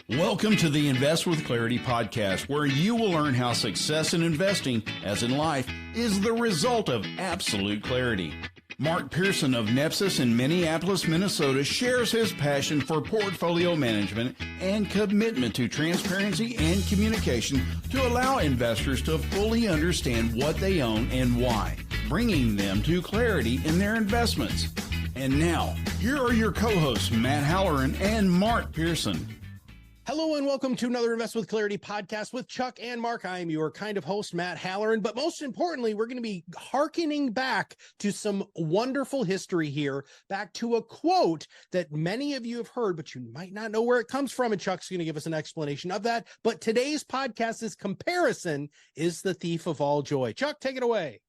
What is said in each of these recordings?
Welcome to the Invest with Clarity podcast, where you will learn how success in investing, as in life, is the result of absolute clarity. Mark Pearson of Nepsis in Minneapolis, Minnesota, shares his passion for portfolio management and commitment to transparency and communication to allow investors to fully understand what they own and why, bringing them to clarity in their investments. And now, here are your co-hosts, Matt Halloran and Mark Pearson. Hello and welcome to another Invest with Clarity podcast with Chuck and Mark. I am your kind of host, Matt Halloran, but most importantly, we're going to be hearkening back to some wonderful history here, back to a quote that many of you have heard, but you might not know where it comes from, and Chuck's going to give us an explanation of that. But today's podcast's comparison is the thief of all joy. Chuck, take it away.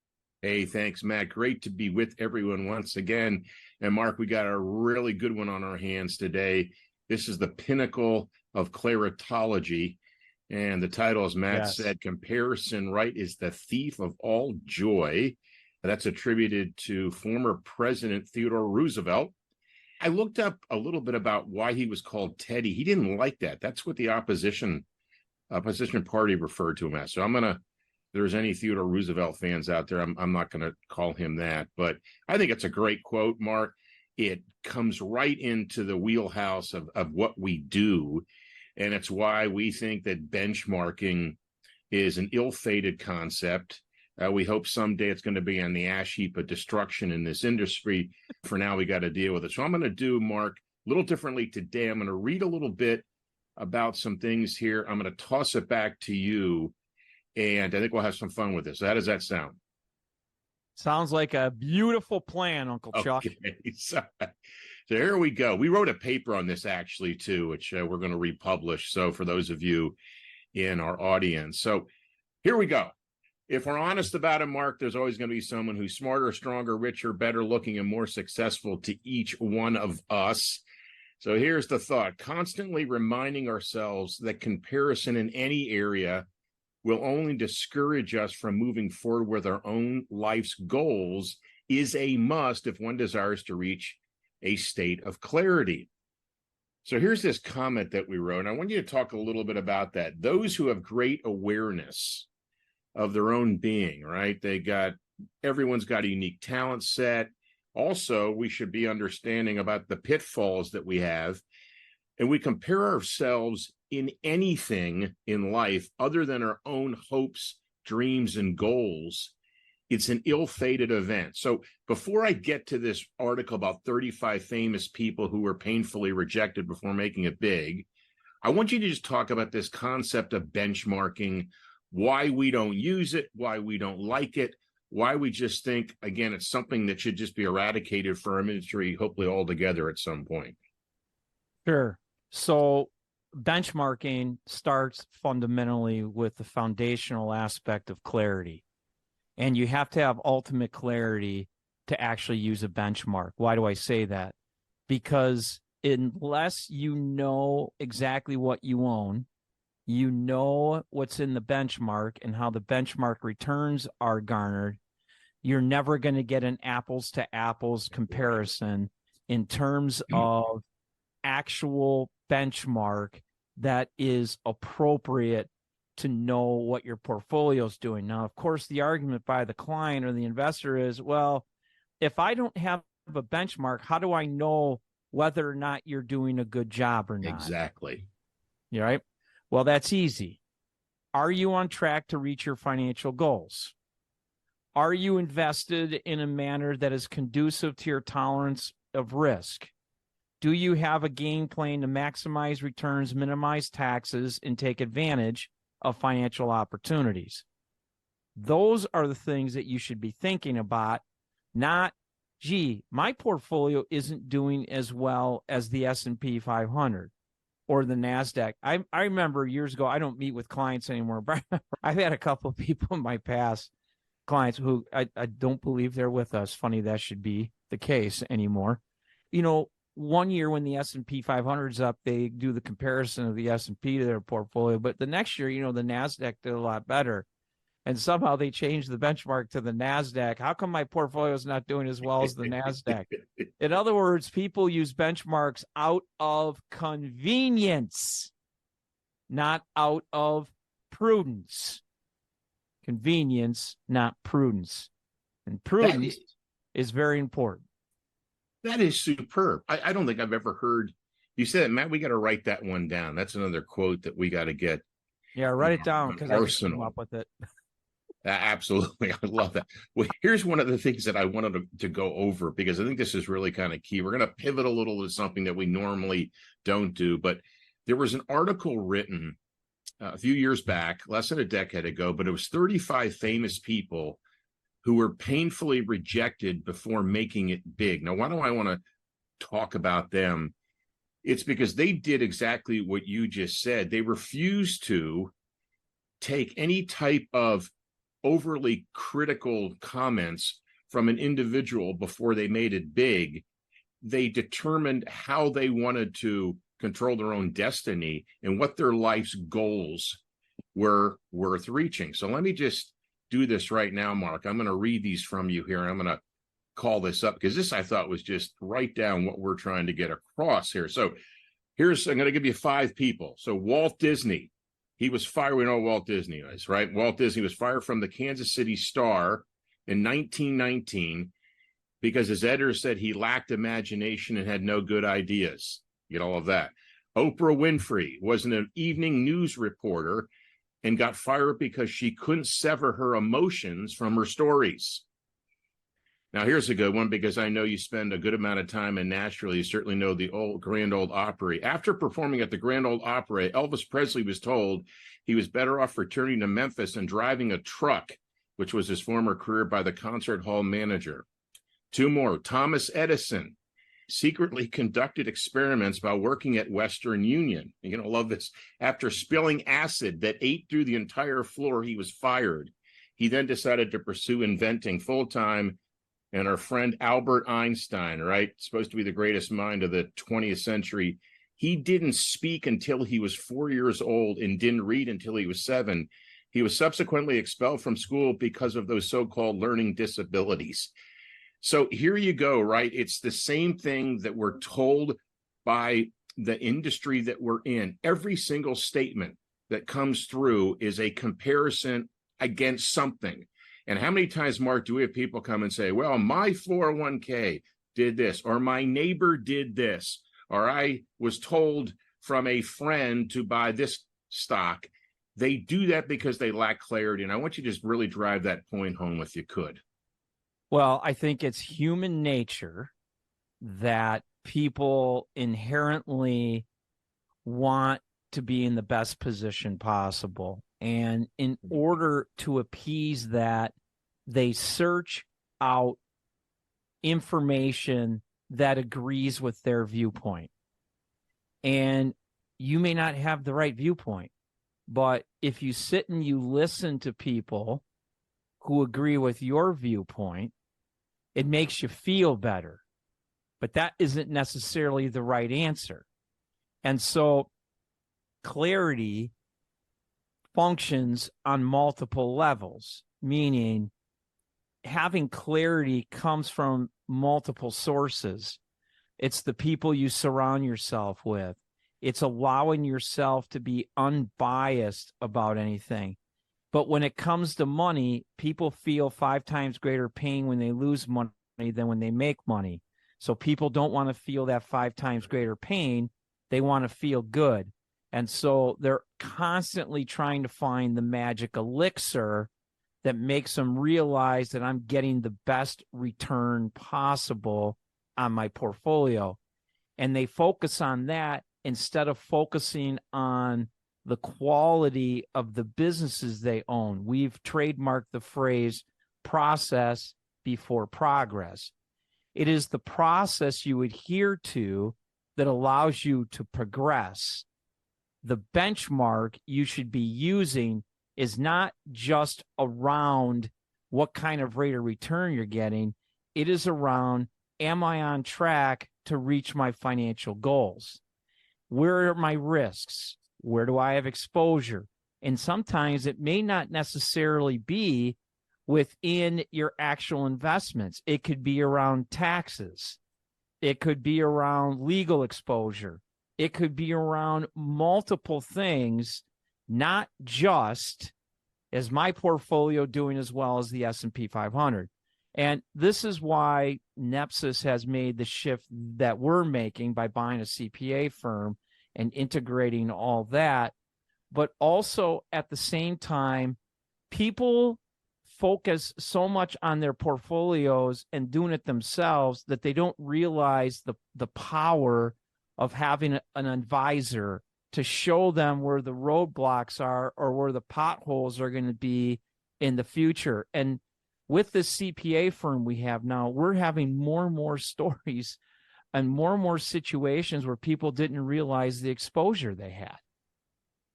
Hey, thanks, Matt. Great to be with everyone once again. And Mark, we got a really good one on our hands today. This is the pinnacle of claritology, and the title, as Matt said, Comparison Right is the Thief of All Joy. That's attributed to former President Theodore Roosevelt. I looked up a little bit about why he was called Teddy. He didn't like that. That's what the opposition party referred to him as. So if there's any Theodore Roosevelt fans out there, I'm not going to call him that. But I think it's a great quote, Mark. It comes right into the wheelhouse of what we do. And it's why we think that benchmarking is an ill-fated concept. We hope someday it's going to be on the ash heap of destruction in this industry. For now, we got to deal with it. So I'm going to do, Mark, a little differently today. I'm going to read a little bit about some things here. I'm going to toss it back to you, and I think we'll have some fun with this. So how does that sound? Sounds like a beautiful plan, Uncle Chuck. Okay, so here we go. We wrote a paper on this actually too, which we're going to republish. So for those of you in our audience, so here we go. If we're honest about it, Mark, there's always going to be someone who's smarter, stronger, richer, better looking, and more successful to each one of us. So here's the thought: constantly reminding ourselves that comparison in any area will only discourage us from moving forward with our own life's goals is a must if one desires to reach a state of clarity. So here's this comment that we wrote, and I want you to talk a little bit about that. Those who have great awareness of their own being, right? Everyone's got a unique talent set. Also, we should be understanding about the pitfalls that we have, and we compare ourselves in anything in life other than our own hopes, dreams, and goals. It's an ill-fated event. So before I get to this article about 35 famous people who were painfully rejected before making it big, I want you to just talk about this concept of benchmarking, why we don't use it, why we don't like it, why we just think, again, it's something that should just be eradicated for our industry, hopefully altogether at some point. Sure. So benchmarking starts fundamentally with the foundational aspect of clarity. And you have to have ultimate clarity to actually use a benchmark. Why do I say that? Because unless you know exactly what you own, you know what's in the benchmark and how the benchmark returns are garnered, you're never going to get an apples to apples comparison in terms of actual benchmark that is appropriate to know what your portfolio is doing. Now, of course, the argument by the client or the investor is, well, if I don't have a benchmark, how do I know whether or not you're doing a good job or not? Exactly. You right? Well, that's easy. Are you on track to reach your financial goals? Are you invested in a manner that is conducive to your tolerance of risk? Do you have a game plan to maximize returns, minimize taxes, and take advantage of financial opportunities? Those are the things that you should be thinking about, not, gee, my portfolio isn't doing as well as the S&P 500 or the NASDAQ. I remember years ago, I don't meet with clients anymore, but I've had a couple of people in my past, clients who I don't believe they're with us. Funny that should be the case anymore. You know, one year when the S&P 500 is up, they do the comparison of the S&P to their portfolio. But the next year, you know, the NASDAQ did a lot better. And somehow they changed the benchmark to the NASDAQ. How come my portfolio is not doing as well as the NASDAQ? In other words, people use benchmarks out of convenience. not out of prudence. Convenience, not prudence. And prudence is very important. That is superb. I don't think I've ever heard you say that, Matt. We got to write that one down. That's another quote that we got to get. Yeah, write it down because I just came up with it. Absolutely. I love that. Well, here's one of the things that I wanted to go over, because I think this is really kind of key. We're going to pivot a little to something that we normally don't do, but there was an article written a few years back, less than a decade ago, but it was 35 famous people who were painfully rejected before making it big. Now, why do I want to talk about them? It's because they did exactly what you just said. They refused to take any type of overly critical comments from an individual before they made it big. They determined how they wanted to control their own destiny and what their life's goals were worth reaching. So let me just do this right now, Mark. I'm going to read these from you here, and I'm going to call this up because this I thought was just right down what we're trying to get across here. So I'm going to give you 5 people. So Walt Disney, he was fired. We know Walt Disney is, right? Walt Disney was fired from the Kansas City Star in 1919 because his editor said he lacked imagination and had no good ideas. You get all of that. Oprah Winfrey was an evening news reporter and got fired because she couldn't sever her emotions from her stories. Now, here's a good one, because I know you spend a good amount of time in Nashville. You certainly know the Grand Ole Opry. After performing at the Grand Ole Opry, Elvis Presley was told he was better off returning to Memphis and driving a truck, which was his former career, by the concert hall manager. 2 more. Thomas Edison secretly conducted experiments while working at Western Union. You're going to love this. After spilling acid that ate through the entire floor, he was fired. He then decided to pursue inventing full-time. And our friend Albert Einstein, right, supposed to be the greatest mind of the 20th century, he didn't speak until he was 4 years old and didn't read until he was 7. He was subsequently expelled from school because of those so-called learning disabilities. So here you go, right? It's the same thing that we're told by the industry that we're in. Every single statement that comes through is a comparison against something. And how many times, Mark, do we have people come and say, well, my 401k did this, or my neighbor did this, or I was told from a friend to buy this stock? They do that because they lack clarity. And I want you to just really drive that point home if you could. Well, I think it's human nature that people inherently want to be in the best position possible. And in order to appease that, they search out information that agrees with their viewpoint. And you may not have the right viewpoint, but if you sit and you listen to people who agree with your viewpoint, it makes you feel better. But that isn't necessarily the right answer. And so clarity functions on multiple levels, meaning having clarity comes from multiple sources. It's the people you surround yourself with. It's allowing yourself to be unbiased about anything. But when it comes to money, people feel 5 times greater pain when they lose money than when they make money. So people don't want to feel that 5 times greater pain. They want to feel good. And so they're constantly trying to find the magic elixir that makes them realize that I'm getting the best return possible on my portfolio. And they focus on that instead of focusing on the quality of the businesses they own. We've trademarked the phrase process before progress. It is the process you adhere to that allows you to progress. The benchmark you should be using is not just around what kind of rate of return you're getting. It is around, am I on track to reach my financial goals? Where are my risks? Where do I have exposure? And sometimes it may not necessarily be within your actual investments. It could be around taxes. It could be around legal exposure. It could be around multiple things, not just is my portfolio doing as well as the S&P 500. And this is why Nepsis has made the shift that we're making by buying a CPA firm and integrating all that. But also at the same time, people focus so much on their portfolios and doing it themselves that they don't realize the power of having an advisor to show them where the roadblocks are or where the potholes are going to be in the future. And with this CPA firm we have now, we're having more and more stories and more situations where people didn't realize the exposure they had.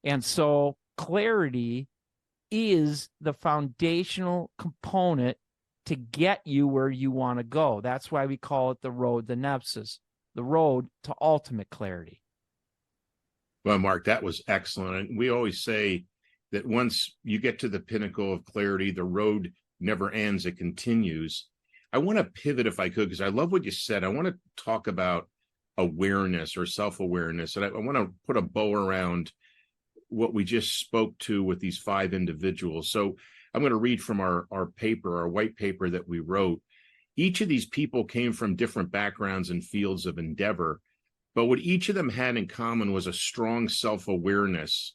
And so clarity is the foundational component to get you where you want to go. That's why we call it the road to Nepsis, the road to ultimate clarity. Well, Mark, that was excellent. And we always say that once you get to the pinnacle of clarity, the road never ends, it continues. I want to pivot if I could, because I love what you said. I want to talk about awareness or self-awareness. And I want to put a bow around what we just spoke to with these 5 individuals. So I'm going to read from our paper, our white paper that we wrote. Each of these people came from different backgrounds and fields of endeavor, but what each of them had in common was a strong self-awareness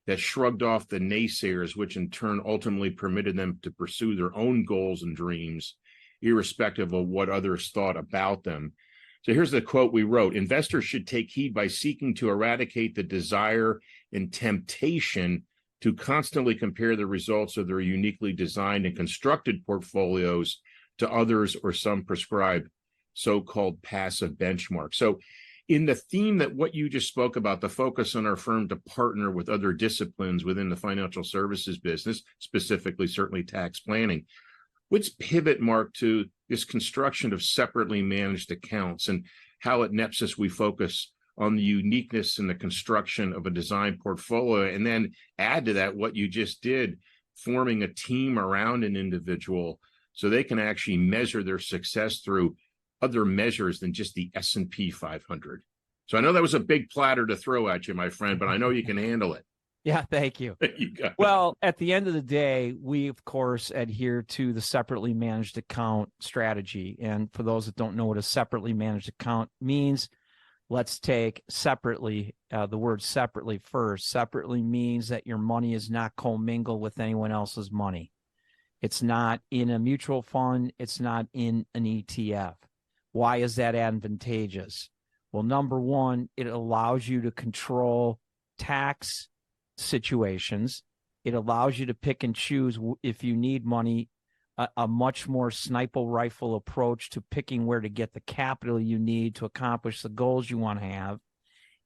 that shrugged off the naysayers, which in turn ultimately permitted them to pursue their own goals and dreams, irrespective of what others thought about them. So here's the quote we wrote: investors should take heed by seeking to eradicate the desire and temptation to constantly compare the results of their uniquely designed and constructed portfolios to others or some prescribed so-called passive benchmark. So in the theme that what you just spoke about, the focus on our firm to partner with other disciplines within the financial services business, specifically certainly tax planning, let's pivot, Mark, to this construction of separately managed accounts and how at Nepsis we focus on the uniqueness and the construction of a design portfolio, and then add to that what you just did, forming a team around an individual so they can actually measure their success through other measures than just the S&P 500. So I know that was a big platter to throw at you, my friend, but I know you can handle it. Yeah, thank you. Well, at the end of the day, we, of course, adhere to the separately managed account strategy. And for those that don't know what a separately managed account means, let's take separately, the word separately first. Separately means that your money is not commingled with anyone else's money. It's not in a mutual fund. It's not in an ETF. Why is that advantageous? Well, number one, it allows you to control tax situations. It allows you to pick and choose if you need money, a much more sniper rifle approach to picking where to get the capital you need to accomplish the goals you want to have.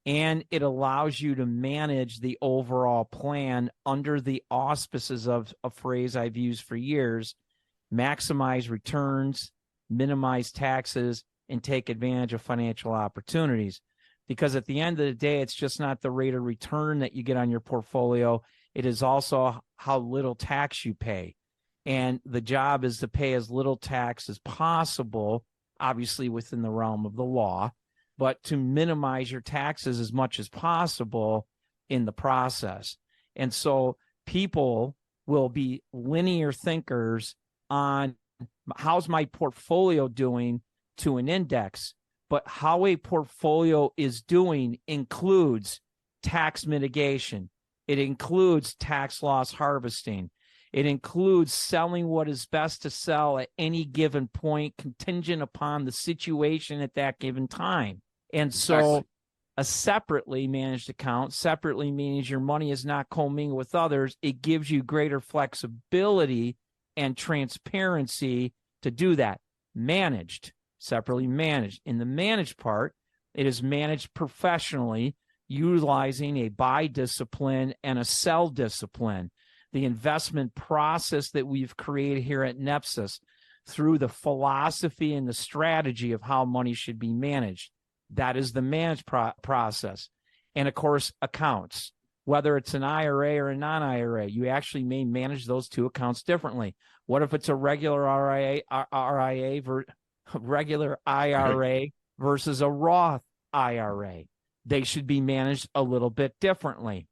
And it allows you to manage the overall plan under the auspices of a phrase I've used for years: maximize returns, minimize taxes, and take advantage of financial opportunities. Because at the end of the day, it's just not the rate of return that you get on your portfolio. It is also how little tax you pay. And the job is to pay as little tax as possible, obviously within the realm of the law, but to minimize your taxes as much as possible in the process. And so people will be linear thinkers on how's my portfolio doing to an index, but how a portfolio is doing includes tax mitigation. It includes tax loss harvesting. It includes selling what is best to sell at any given point, contingent upon the situation at that given time. And so a separately managed account, separately means your money is not commingled with others. It gives you greater flexibility and transparency to do that. Managed, separately managed. In the managed part, it is managed professionally, utilizing a buy discipline and a sell discipline. The investment process that we've created here at Nepsis through the philosophy and the strategy of how money should be managed. That is the managed process. And of course, accounts, whether it's an IRA or a non-IRA, you actually may manage those two accounts differently. What if it's a regular regular IRA versus a Roth IRA? they should be managed a little bit differently,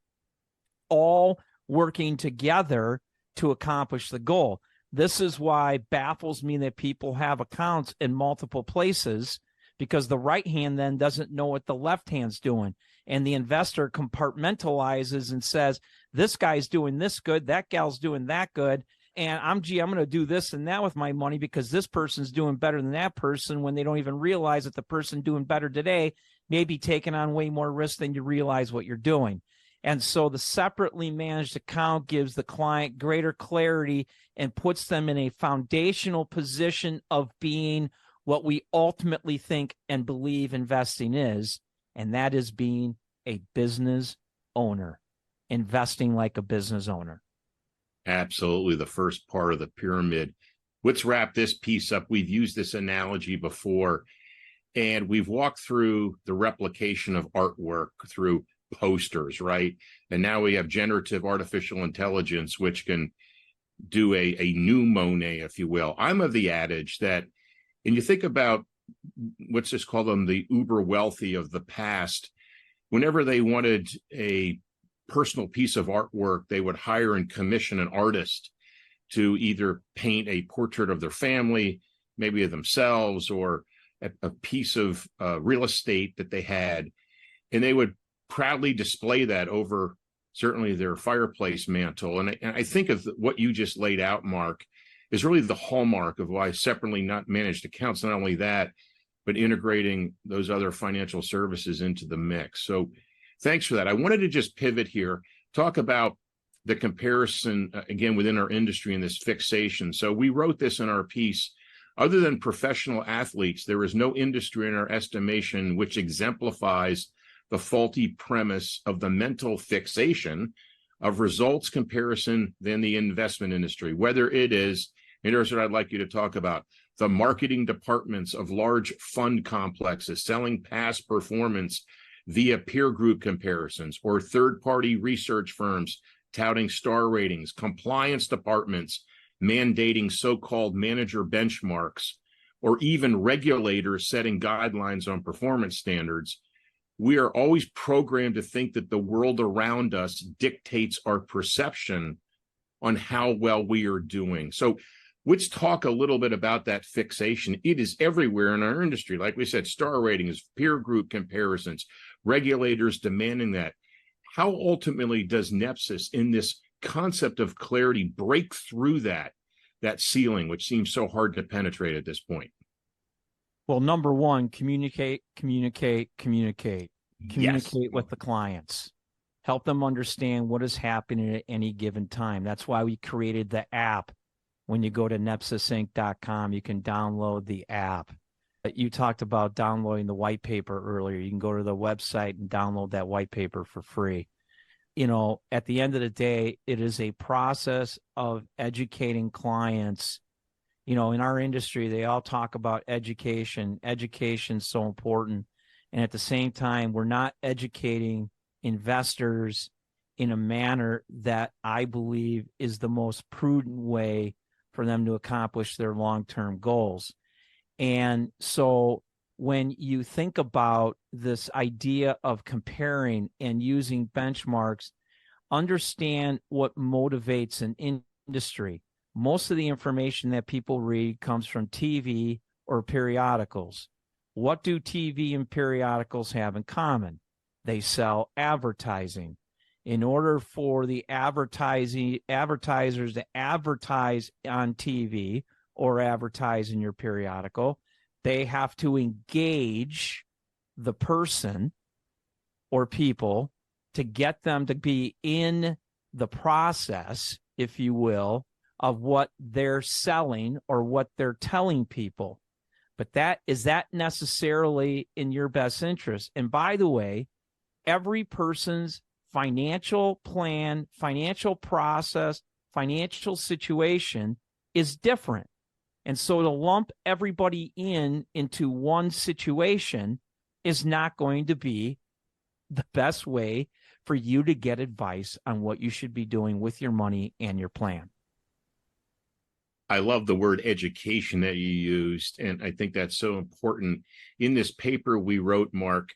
all working together to accomplish the goal. This is why it baffles me that people have accounts in multiple places, because the right hand then doesn't know what the left hand's doing. And the investor compartmentalizes and says, this guy's doing this good, that gal's doing that good. And I'm going to do this and that with my money because this person's doing better than that person, when they don't even realize that the person doing better today may be taking on way more risk than you realize what you're doing. And so the separately managed account gives the client greater clarity and puts them in a foundational position of being what we ultimately think and believe investing is, and that is being a business owner, investing like a business owner. Absolutely. The first part of the pyramid. Let's wrap this piece up. We've used this analogy before, and we've walked through the replication of artwork through posters, right? And now we have generative artificial intelligence, which can do a new Monet, if you will. I'm of the adage that, and you think about, let's just call them the uber wealthy of the past, whenever they wanted a personal piece of artwork, they would hire and commission an artist to either paint a portrait of their family, maybe of themselves, or a piece of real estate that they had. And they would proudly display that over certainly their fireplace mantle. And I think of what you just laid out, Mark, is really the hallmark of why separately not managed accounts, not only that, but integrating those other financial services into the mix. So thanks for that. I wanted to just pivot here, talk about the comparison, again, within our industry and this fixation. So we wrote this in our piece. Other than professional athletes, there is no industry in our estimation which exemplifies the faulty premise of the mental fixation of results comparison than the investment industry, whether it is, and here's what I'd like you to talk about, the marketing departments of large fund complexes selling past performance via peer group comparisons, or third-party research firms touting star ratings, compliance departments mandating so-called manager benchmarks, or even regulators setting guidelines on performance standards. We are always programmed to think that the world around us dictates our perception on how well we are doing. So let's talk a little bit about that fixation. It is everywhere in our industry. Like we said, star ratings, peer group comparisons, regulators demanding that. How ultimately does Nepsis, in this concept of clarity, break through that ceiling, which seems so hard to penetrate at this point? Well, number one, communicate Yes. with the clients. Help them understand what is happening at any given time. That's why we created the app. When you go to nepsisinc.com, you can download the app. You talked about downloading the white paper earlier. You can go to the website and download that white paper for free. You know, at the end of the day, it is a process of educating clients. You know, in our industry, they all talk about education. Education's so important. And at the same time, we're not educating investors in a manner that I believe is the most prudent way for them to accomplish their long-term goals. And so when you think about this idea of comparing and using benchmarks, understand what motivates an industry. Most of the information that people read comes from TV or periodicals. What do TV and periodicals have in common? They sell advertising. In order for the advertisers to advertise on TV or advertise in your periodical, they have to engage the person or people to get them to be in the process, if you will, of what they're selling or what they're telling people. But is that necessarily in your best interest? And by the way, every person's financial plan, financial process, financial situation is different. And so to lump everybody into one situation is not going to be the best way for you to get advice on what you should be doing with your money and your plan. I love the word education that you used, and I think that's so important. In this paper we wrote, Mark,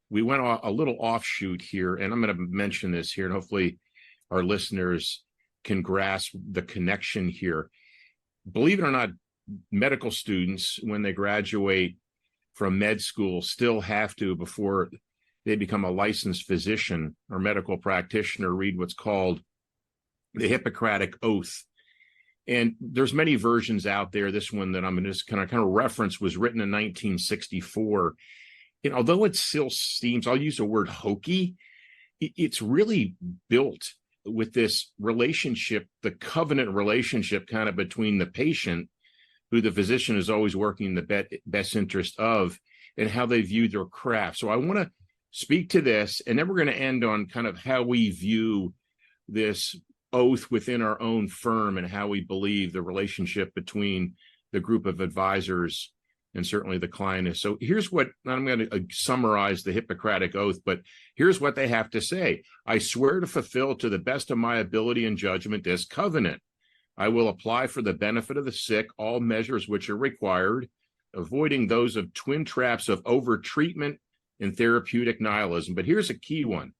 we went a little offshoot here, and I'm going to mention this here, and hopefully our listeners can grasp the connection here. Believe it or not, medical students, when they graduate from med school, still have to, before they become a licensed physician or medical practitioner, read what's called the Hippocratic Oath. And there's many versions out there. This one that I'm going to just kind of reference was written in 1964. And although it still seems, I'll use the word hokey, it's really built with this relationship, the covenant relationship kind of between the patient, who the physician is always working in the best interest of, and how they view their craft. So I want to speak to this, and then we're going to end on kind of how we view this oath within our own firm and how we believe the relationship between the group of advisors and certainly the client is. So here's what I'm going to summarize the Hippocratic Oath, but here's what they have to say. I swear to fulfill to the best of my ability and judgment this covenant. I will apply for the benefit of the sick all measures which are required, avoiding those of twin traps of overtreatment and therapeutic nihilism. But here's a key one.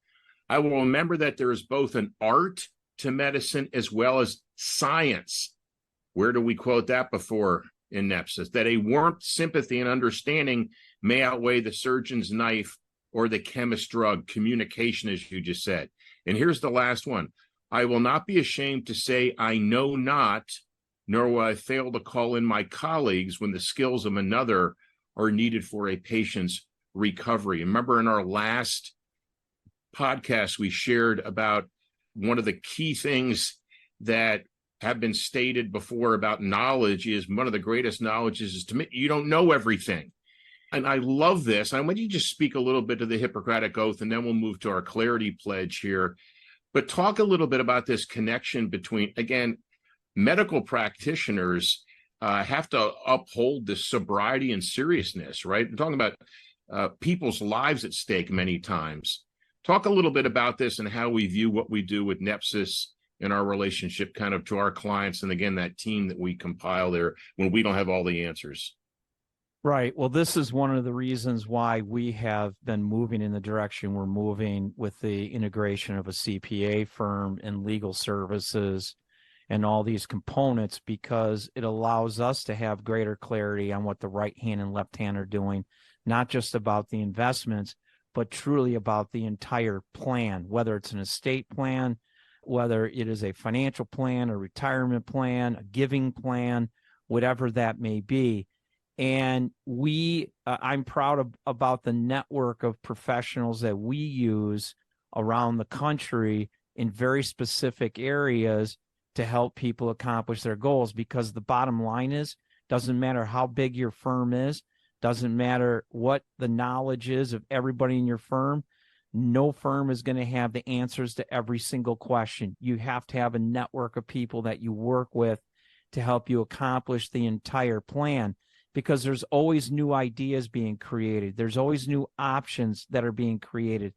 I will remember that there is both an art to medicine as well as science. Where do we quote that before in Nepsis? That a warmth, sympathy, and understanding may outweigh the surgeon's knife or the chemist's drug, communication, as you just said. And here's the last one. I will not be ashamed to say I know not, nor will I fail to call in my colleagues when the skills of another are needed for a patient's recovery. Remember in our last podcast, we shared about one of the key things that have been stated before about knowledge is one of the greatest knowledges is to admit you don't know everything. And I love this. I want you to just speak a little bit to the Hippocratic Oath, and then we'll move to our clarity pledge here. But talk a little bit about this connection between, again, medical practitioners have to uphold this sobriety and seriousness, right? We're talking about people's lives at stake many times. Talk a little bit about this and how we view what we do with Nepsis in our relationship kind of to our clients. And again, that team that we compile there when we don't have all the answers. Right. Well, this is one of the reasons why we have been moving in the direction we're moving with the integration of a CPA firm and legal services and all these components, because it allows us to have greater clarity on what the right hand and left hand are doing, not just about the investments, but truly about the entire plan, whether it's an estate plan, whether it is a financial plan, a retirement plan, a giving plan, whatever that may be. And I'm proud about the network of professionals that we use around the country in very specific areas to help people accomplish their goals, because the bottom line is, doesn't matter how big your firm is, doesn't matter what the knowledge is of everybody in your firm, no firm is going to have the answers to every single question. You have to have a network of people that you work with to help you accomplish the entire plan, because there's always new ideas being created. There's always new options that are being created.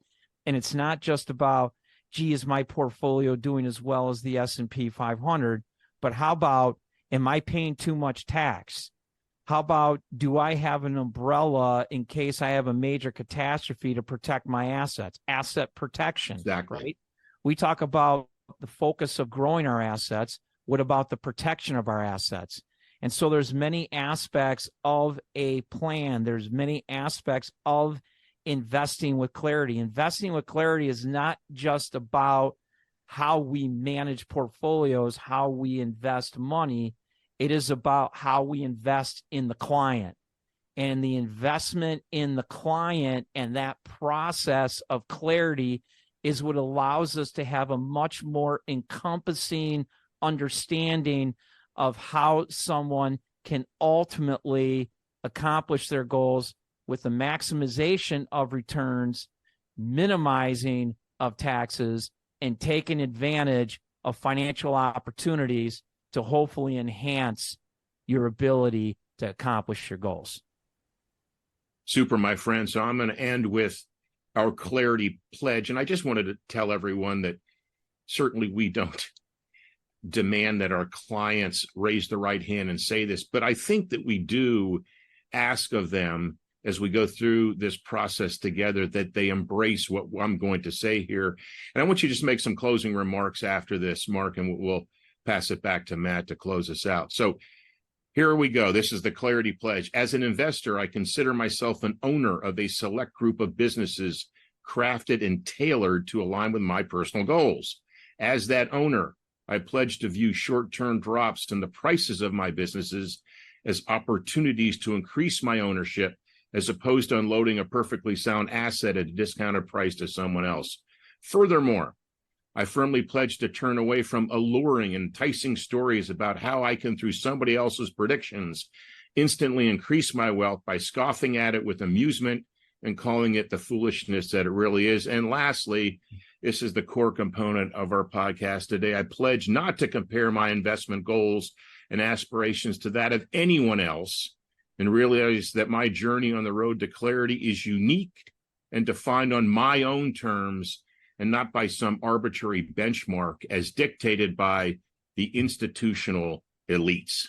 And it's not just about, gee, is my portfolio doing as well as the S&P 500? But how about, am I paying too much tax? How about, do I have an umbrella in case I have a major catastrophe to protect my assets? Asset protection. Exactly. Right? We talk about the focus of growing our assets. What about the protection of our assets? And so there's many aspects of a plan. There's many aspects of investing with clarity. Investing with clarity is not just about how we manage portfolios, how we invest money. It is about how we invest in the client. And the investment in the client and that process of clarity is what allows us to have a much more encompassing understanding of how someone can ultimately accomplish their goals with the maximization of returns, minimizing of taxes, and taking advantage of financial opportunities to hopefully enhance your ability to accomplish your goals. Super, my friend. So I'm going to end with our clarity pledge. And I just wanted to tell everyone that certainly we don't demand that our clients raise the right hand and say this, but I think that we do ask of them as we go through this process together, that they embrace what I'm going to say here. And I want you to just make some closing remarks after this, Mark, and we'll pass it back to Matt to close us out. So here we go. This is the Clarity Pledge. As an investor, I consider myself an owner of a select group of businesses crafted and tailored to align with my personal goals. As that owner, I pledge to view short-term drops in the prices of my businesses as opportunities to increase my ownership, as opposed to unloading a perfectly sound asset at a discounted price to someone else. Furthermore, I firmly pledge to turn away from alluring, enticing stories about how I can, through somebody else's predictions, instantly increase my wealth by scoffing at it with amusement and calling it the foolishness that it really is. And lastly, this is the core component of our podcast today. I pledge not to compare my investment goals and aspirations to that of anyone else, and realize that my journey on the road to clarity is unique and defined on my own terms and not by some arbitrary benchmark as dictated by the institutional elites.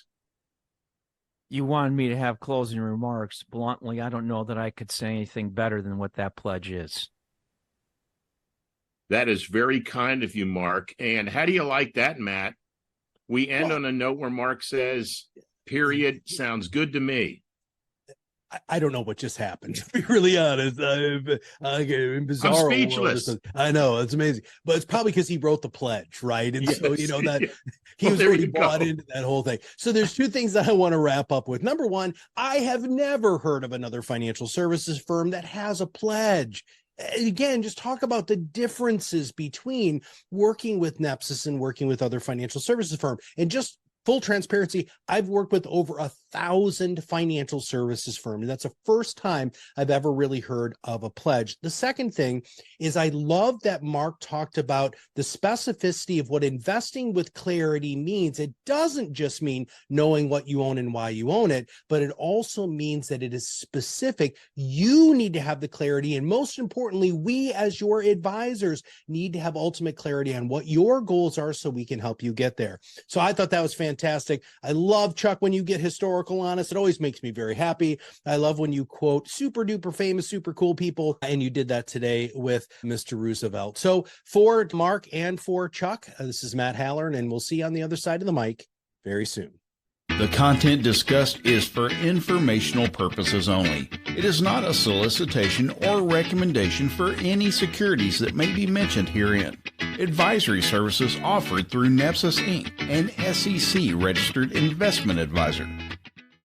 You wanted me to have closing remarks. Bluntly, I don't know that I could say anything better than what that pledge is. That is very kind of you, Mark. And how do you like that, Matt? We end on a note where Mark says, period, sounds good to me. I don't know what just happened, to be really honest. I'm speechless. I know, it's amazing. But it's probably because he wrote the pledge, right? And yes. So, that he was already bought into that whole thing. So there's two things that I want to wrap up with. Number one, I have never heard of another financial services firm that has a pledge. Again, just talk about the differences between working with Nepsis and working with other financial services firm. And just full transparency, I've worked with over 1,000 financial services firms. And that's the first time I've ever really heard of a pledge. The second thing is I love that Mark talked about the specificity of what investing with clarity means. It doesn't just mean knowing what you own and why you own it, but it also means that it is specific. You need to have the clarity. And most importantly, we as your advisors need to have ultimate clarity on what your goals are so we can help you get there. So I thought that was fantastic. I love, Chuck, when you get historical on us. It always makes me very happy. I love when you quote super duper famous, super cool people, and you did that today with Mr. Roosevelt. So for Mark and for Chuck, this is Matt Halloran, and we'll see you on the other side of the mic very soon. The content discussed is for informational purposes only. It is not a solicitation or recommendation for any securities that may be mentioned herein. Advisory services offered through Nepsis Inc., an SEC-registered investment advisor.